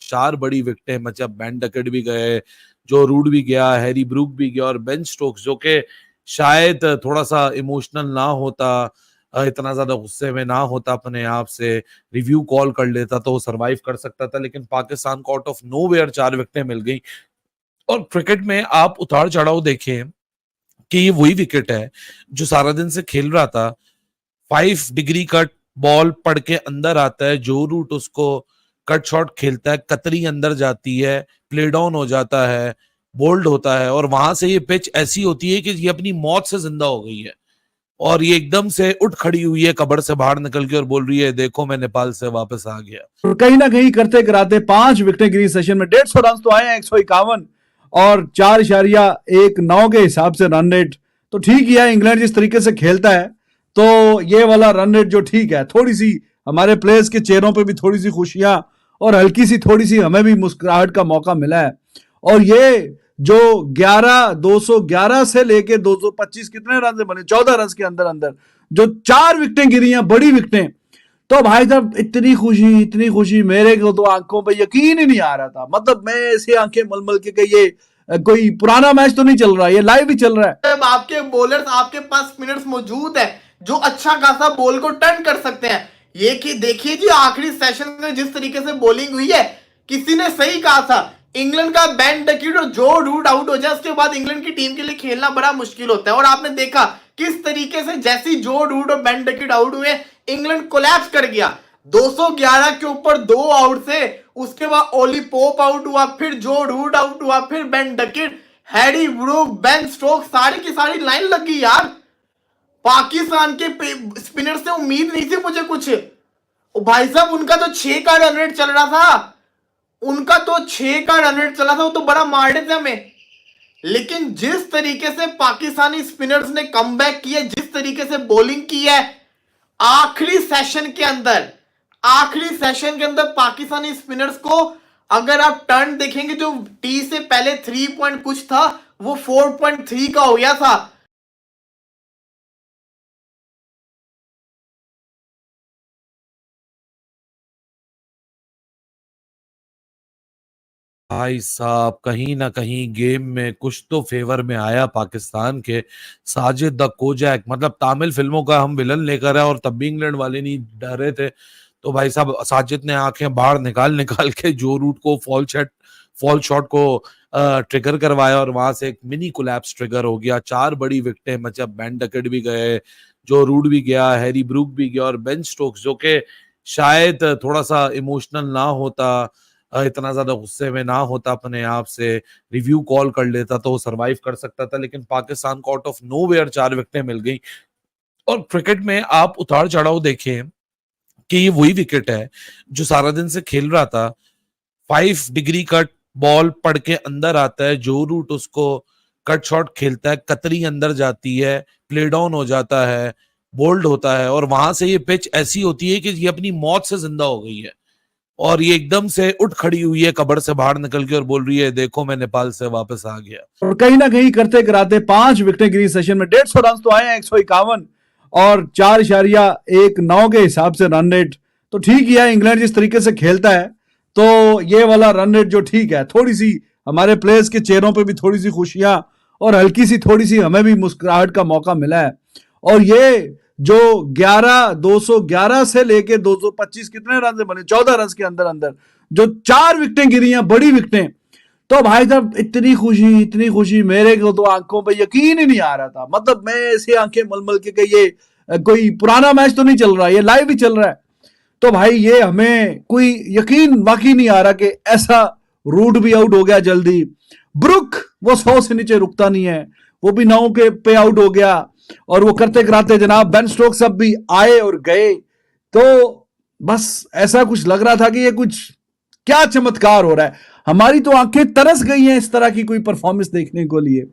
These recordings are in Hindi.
4 बड़ी विकेटें, मतलब बेन डकेट भी गए, जो रूट भी गया, हैरी ब्रूक भी गया और बेन स्टोक्स जो कि शायद थोड़ा सा इमोशनल ना होता, इतना ज्यादा गुस्से में ना होता, अपने आप से रिव्यू कॉल कर लेता तो वो सरवाइव कर सकता था। लेकिन पाकिस्तान को आउट ऑफ नोवेयर 4 विकेटें मिल गई। और क्रिकेट में आप उतार चढ़ाव देखें कि ये वही विकेट है जो सारा दिन से खेल रहा था। 5 डिग्री कट बॉल पड़ के अंदर आता है, जो रूट उसको कट शॉट खेलता है, कतरी अंदर जाती है, प्ले डाउन हो जाता है, बोल्ड होता है, और वहां से ये पिच ऐसी होती है कि ये अपनी मौत से जिंदा हो गई है और ये एकदम से उठ खड़ी हुई है कब्र से बाहर निकल के और बोल रही है, देखो मैं नेपाल से वापस आ गया। कहीं ना कहीं करते कराते 5 विकेटें गिरी सेशन में। 150 रन तो आए हैं, 151 और 4.19 के हिसाब से रन रेट तो ठीक ही है। इंग्लैंड जिस तरीके से खेलता है तो ये वाला रन रेट जो ठीक है, थोड़ी सी हमारे प्लेयर्स के चेहरों पे भी थोड़ी सी खुशियां और हल्की सी थोड़ी सी हमें भी मुस्कुराहट का मौका मिला है। और ये जो 211 से लेके 225 कितने रन से बने, 14 रन के अंदर अंदर जो 4 विकेटें गिरी हैं, बड़ी विकेटें, तो भाई साहब इतनी खुशी मेरे को तो आंखों पे यकीन ही नहीं आ रहा था। मतलब मैं ऐसे आंखें मलमल के ये कोई पुराना मैच तो नहीं चल रहा है, ये लाइव ही चल रहा है। जब आपके बॉलर्स आपके पास स्पिनर्स मौजूद है जो अच्छा खासा बॉल को टर्न कर सकते हैं। ये कि देखिए जी आखिरी सेशन में जिस तरीके से बॉलिंग हुई है, किसी ने सही कहा था इंग्लैंड का बेन डकेट और जो रूट आउट हो जाए उसके बाद इंग्लैंड की टीम के लिए खेलना बड़ा मुश्किल होता है। और आपने देखा किस तरीके से जैसी जो रूट और बेन डकेट आउट हुए, इंग्लैंड कोलैप्स कर गया। 211 के ऊपर 2 आउट से, उसके बाद ओली पोप आउट हुआ, फिर जो रूट आउट हुआ, फिर Ben Duckett, Harry Brook, Ben Stokes, सारी की सारी लाइन लग गई यार। पाकिस्तान के स्पिनर से उम्मीद नहीं थी मुझे कुछ। भाई साहब उनका तो 6 का रन रेट चल रहा था, उनका तो 6 का रन रेट चला था, वो तो बड़ा मार रहे थे हमें। लेकिन जिस तरीके से पाकिस्तानी स्पिनर्स ने कमबैक किया, जिस तरीके से बॉलिंग की है आखिरी सेशन के अंदर पाकिस्तानी स्पिनर्स को अगर आप टर्न देखेंगे, जो टी से पहले 3 पॉइंट कुछ था वो 4.3 का हो गया था। भाई साहब कहीं ना कहीं गेम में कुछ तो फेवर में आया पाकिस्तान के। साजिद द कोजैक, मतलब तामिल फिल्मों का हम विलन लेकर आए और तब भी इंग्लैंड वाले नहीं डर रहे थे। तो भाई साहब साजिद ने आंखें बाहर निकाल निकाल के जो रूट को फॉल शॉट को ट्रिगर करवाया और वहां से एक मिनी कोलैप्स ट्रिगर हो गया। 4 बड़ी विकेटें, मतलब बेन डकेट भी गए, जो रूट भी गया, हैरी ब्रूक भी गया और बेन स्टोक्स जो कि शायद थोड़ा सा इमोशनल ना होता, इतना ज्यादा गुस्से में ना होता, अपने आप से रिव्यू कॉल कर लेता तो वो सरवाइव कर सकता था। लेकिन पाकिस्तान को आउट ऑफ नोवेयर 4 विकेटें मिल गई। और क्रिकेट में आप उतार चढ़ाव देखें कि ये वही विकेट है जो सारा दिन से खेल रहा था। 5 डिग्री कट बॉल पड़ के अंदर आता है, जो रूट उसको कट शॉट खेलता है, कतरी अंदर जाती है, प्ले डाउन हो जाता है, बोल्ड होता है, और वहां से ये पिच ऐसी होती है कि ये अपनी मौत से जिंदा हो गई है और ये एकदम से उठ खड़ी हुई है कब्र से बाहर निकल के और बोल रही है, देखो मैं नेपाल से वापस आ गया। और कहीं ना कहीं करते कराते 5 विकेटें गिरी सेशन में। 150 रन तो आए हैं, 151 और 4.19 के हिसाब से रन रेट तो ठीक ही है। इंग्लैंड जिस तरीके से खेलता है तो ये वाला रन रेट जो ठीक है, थोड़ी सी हमारे प्लेयर्स के चेहरों पे भी थोड़ी सी खुशियां और हल्की सी थोड़ी सी हमें भी मुस्कुराहट का मौका मिला है। और ये जो 211 से लेके 225 कितने रन से बने, 14 रन के अंदर अंदर जो 4 विकेटें गिरी हैं, बड़ी विकेटें, तो भाई साहब इतनी खुशी मेरे को तो आंखों पे यकीन ही नहीं आ रहा था। मतलब मैं ऐसे आंखें मलमल के ये कोई पुराना मैच तो नहीं चल रहा है, ये लाइव ही चल रहा है। तो भाई ये हमें कोई यकीन वाकई नहीं आ रहा कि ऐसा रूट भी आउट हो गया जल्दी। ब्रुक वो 100 से नीचे रुकता नहीं है, वो भी 9 के पे आउट हो गया। और वो करते कराते जनाब बेन स्टोक सब भी आए और गए। तो बस ऐसा कुछ लग रहा था कि ये कुछ क्या चमत्कार हो रहा है। हमारी तो आंखें तरस गई हैं इस तरह की कोई परफॉर्मेंस देखने को लिए।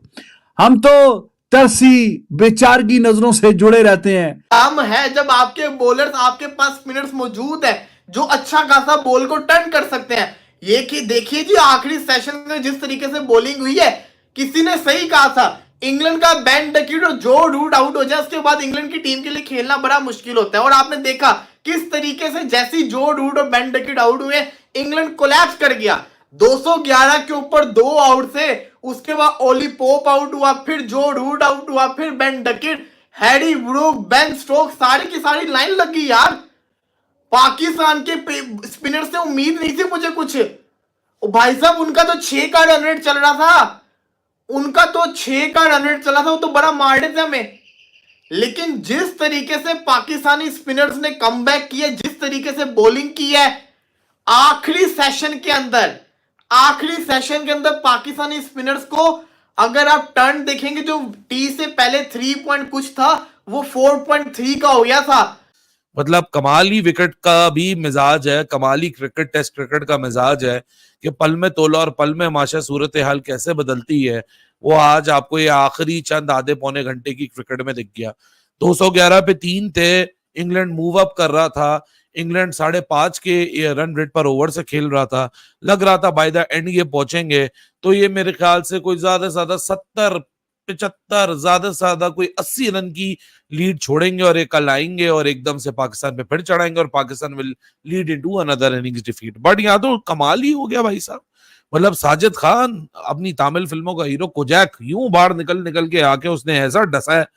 हम तो तरसी बेचारगी नजरों से जुड़े रहते हैं। काम है जब आपके बॉलर्स आपके पास स्पिनर्स मौजूद है जो अच्छा खासा बॉल को टर्न कर सकते हैं। ये कि देखिए जी आखिरी सेशन में जिस तरीके से बॉलिंग हुई है, किसी ने सही कहा था इंग्लैंड का बेन डकेट और जो रूट आउट हो जाए उसके बाद इंग्लैंड की टीम के लिए खेलना बड़ा मुश्किल होता है। और आपने देखा किस तरीके से जैसी जो रूट और बेन डकेट आउट हुए इंग्लैंड कोलैप्स कर गया। 211 के ऊपर 2 आउट से, उसके बाद ओली पोप आउट हुआ, फिर जो रूट आउट हुआ, फिर Ben Duckett, Harry Brook, Ben Stokes, सारी की सारी लाइन लग गई यार। पाकिस्तान के स्पिनर से उम्मीद नहीं थी मुझे कुछ। ओ भाई साहब, उनका तो 6 का रन रेट चल रहा था, उनका तो 6 का रन रेट चला था, वो तो बड़ा मार रहे थे हमें। लेकिन जिस तरीके से पाकिस्तानी स्पिनर्स ने कमबैक किया, जिस तरीके से बॉलिंग की है आखिरी सेशन के अंदर पाकिस्तानी स्पिनर्स को अगर आप टर्न देखेंगे, जो टी से पहले 3 पॉइंट कुछ था वो 4.3 का हो गया था। मतलब कमाली विकेट का भी मिजाज है, कमाली क्रिकेट, टेस्ट क्रिकेट का मिजाज है कि पल में तोला और पल में माशा सूरत हाल कैसे बदलती है, वो आज आपको ये आखिरी चंद आधे पौने घंटे की क्रिकेट में दिख गया। 211 पे 3 थे, इंग्लैंड मूव अप कर रहा था, इंग्लैंड 5.5 के रन रेट पर ओवर से खेल रहा था, लग रहा था बाय द एंड ये पहुंचेंगे, तो ये मेरे ख्याल से कोई ज्यादा से ज्यादा 70-75, ज्यादा से ज्यादा कोई 80 रन की लीड छोड़ेंगे और एक कल आएंगे और एकदम से पाकिस्तान पे फिर चढ़ाएंगे और Pakistan will lead into another innings defeat. But यहाँ तो कमाल ही हो गया भाई साहब। मतलब साजिद खान अपनी तमिल फिल्मों का हीरो कोजैक यूं बाहर निकल के आके उसने ऐसा डसा है,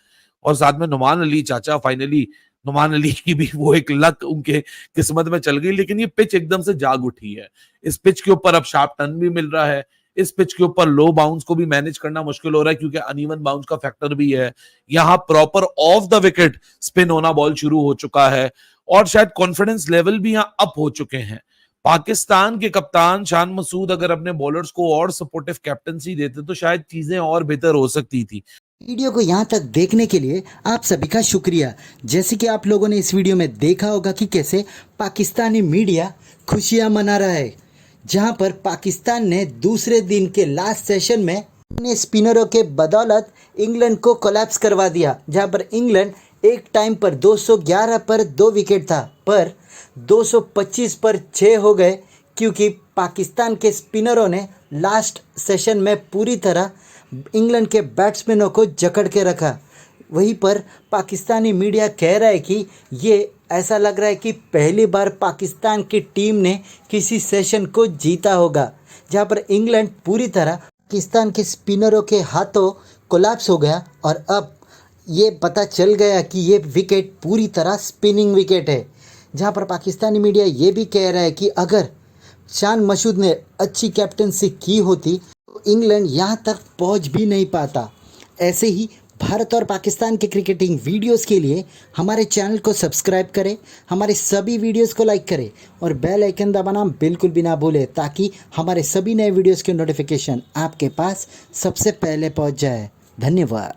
और साथ में नुमान अली चाचा, फाइनली नुमान अली की भी वो एक लक उनके किस्मत में चल गई। लेकिन ये पिच एकदम से जाग उठी है, इस पिच के ऊपर अब शार्प टर्न भी मिल रहा है, इस पिच के ऊपर लो बाउंस को भी मैनेज करना मुश्किल हो रहा है क्योंकि अनइवन बाउंस का फैक्टर भी है। यहाँ proper off the wicket spin होना बॉल शुरू हो चुका है और शायद कॉन्फिडेंस लेवल भी यहाँ अप हो चुके हैं। पाकिस्तान के कप्तान शान मसूद अगर अपने बॉलर्स को और सपोर्टिव कैप्टनसी देते तो शायद चीजें और बेहतर हो सकती थी। वीडियो को यहाँ तक देखने के लिए आप सभी का शुक्रिया। जैसे कि आप लोगों ने इस वीडियो में देखा होगा कि कैसे पाकिस्तानी मीडिया खुशियां मना रहा है, जहां पर पाकिस्तान ने दूसरे दिन के लास्ट सेशन में अपने स्पिनरों के बदौलत इंग्लैंड को कोलैप्स करवा दिया। जहां पर इंग्लैंड एक टाइम पर 211 पर 2 विकेट था, पर 225 पर 6 हो गए क्योंकि पाकिस्तान के स्पिनरों ने लास्ट सेशन में पूरी तरह इंग्लैंड के बैट्समैनों को जकड़ के रखा। वहीं पर पाकिस्तानी मीडिया कह रहा है कि ये ऐसा लग रहा है कि पहली बार पाकिस्तान की टीम ने किसी सेशन को जीता होगा, जहां पर इंग्लैंड पूरी तरह पाकिस्तान के स्पिनरों के हाथों कोलैप्स हो गया और अब ये पता चल गया कि ये विकेट पूरी तरह स्पिनिंग विकेट है। जहां पर पाकिस्तानी मीडिया ये भी कह रहा है कि अगर शान मसूद ने अच्छी कैप्टनसी की होती तो इंग्लैंड यहाँ तक पहुँच भी नहीं पाता। ऐसे ही भारत और पाकिस्तान के क्रिकेटिंग वीडियोस के लिए हमारे चैनल को सब्सक्राइब करें, हमारे सभी वीडियोस को लाइक करें और बेल आइकन दबाना बिल्कुल भी ना भूलें ताकि हमारे सभी नए वीडियोस के नोटिफिकेशन आपके पास सबसे पहले पहुंच जाए। धन्यवाद।